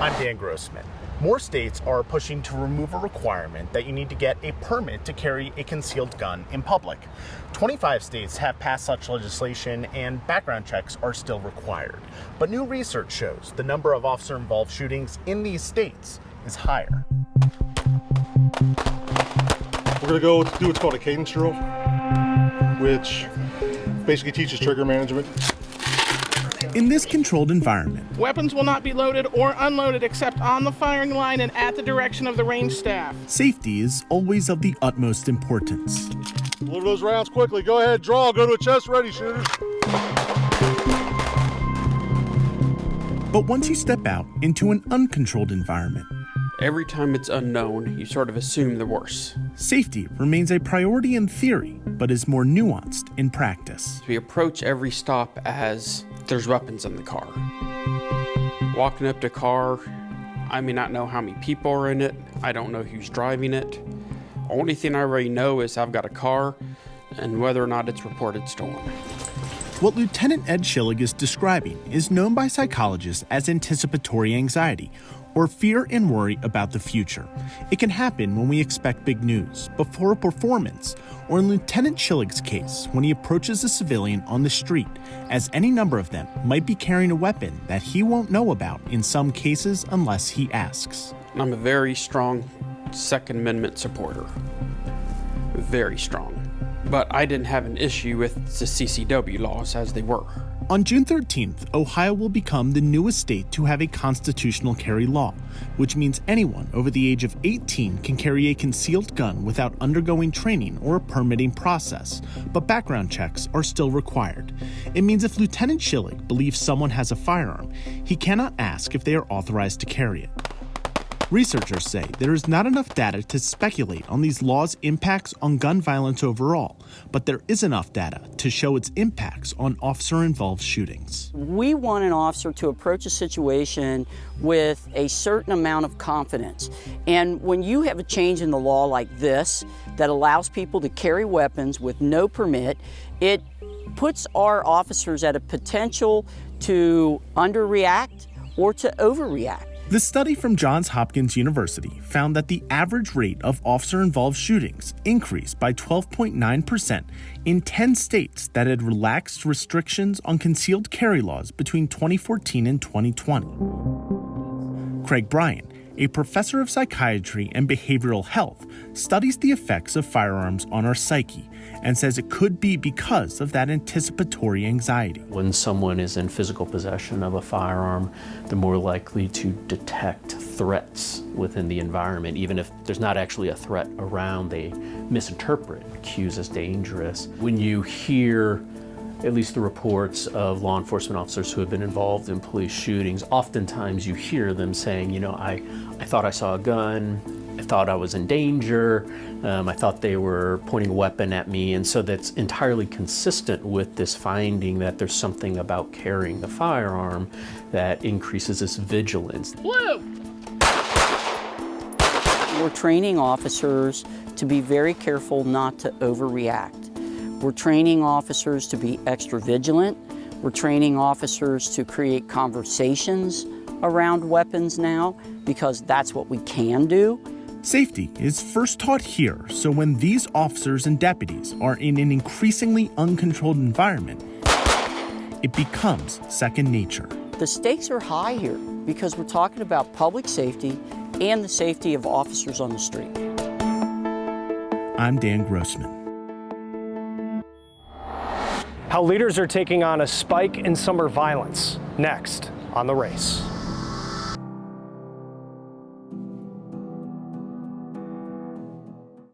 I'm Dan Grossman. More states are pushing to remove a requirement that you need to get a permit to carry a concealed gun in public. 25 states have passed such legislation and background checks are still required. But new research shows the number of officer-involved shootings in these states is higher. We're going to go do what's called a cadence drill, which basically teaches trigger management. In this controlled environment, weapons will not be loaded or unloaded except on the firing line and at the direction of the range staff. Safety is always of the utmost importance. Deliver those rounds quickly. Go ahead, draw, go to a chest ready, shooters. But once you step out into an uncontrolled environment, every time it's unknown, you sort of assume the worst. Safety remains a priority in theory, but is more nuanced in practice. We approach every stop as there's weapons in the car. Walking up to a car, I may not know how many people are in it. I don't know who's driving it. Only thing I already know is I've got a car and whether or not it's reported stolen. What Lieutenant Ed Schillig is describing is known by psychologists as anticipatory anxiety, or fear and worry about the future. It can happen when we expect big news, before a performance, or in Lieutenant Schillig's case, when he approaches a civilian on the street, as any number of them might be carrying a weapon that he won't know about in some cases unless he asks. I'm a very strong Second Amendment supporter. Very strong. But I didn't have an issue with the CCW laws as they were. On June 13th, Ohio will become the newest state to have a constitutional carry law, which means anyone over the age of 18 can carry a concealed gun without undergoing training or a permitting process, but background checks are still required. It means if Lieutenant Schillig believes someone has a firearm, he cannot ask if they are authorized to carry it. Researchers say there is not enough data to speculate on these laws' impacts on gun violence overall, but there is enough data to show its impacts on officer-involved shootings. We want an officer to approach a situation with a certain amount of confidence. And when you have a change in the law like this that allows people to carry weapons with no permit, it puts our officers at a potential to underreact or to overreact. The study from Johns Hopkins University found that the average rate of officer-involved shootings increased by 12.9% in 10 states that had relaxed restrictions on concealed carry laws between 2014 and 2020. Craig Bryan, a professor of psychiatry and behavioral health, studies the effects of firearms on our psyche and says it could be because of that anticipatory anxiety. When someone is in physical possession of a firearm, they're more likely to detect threats within the environment. Even if there's not actually a threat around, they misinterpret cues as dangerous. When you hear at least the reports of law enforcement officers who have been involved in police shootings, oftentimes you hear them saying, I thought I saw a gun, I thought I was in danger, I thought they were pointing a weapon at me, and so that's entirely consistent with this finding that there's something about carrying the firearm that increases this vigilance. Blue! We're training officers to be very careful not to overreact. We're training officers to be extra vigilant. We're training officers to create conversations around weapons now, because that's what we can do. Safety is first taught here, so when these officers and deputies are in an increasingly uncontrolled environment, it becomes second nature. The stakes are high here because we're talking about public safety and the safety of officers on the street. I'm Dan Grossman. How leaders are taking on a spike in summer violence. Next on The Race.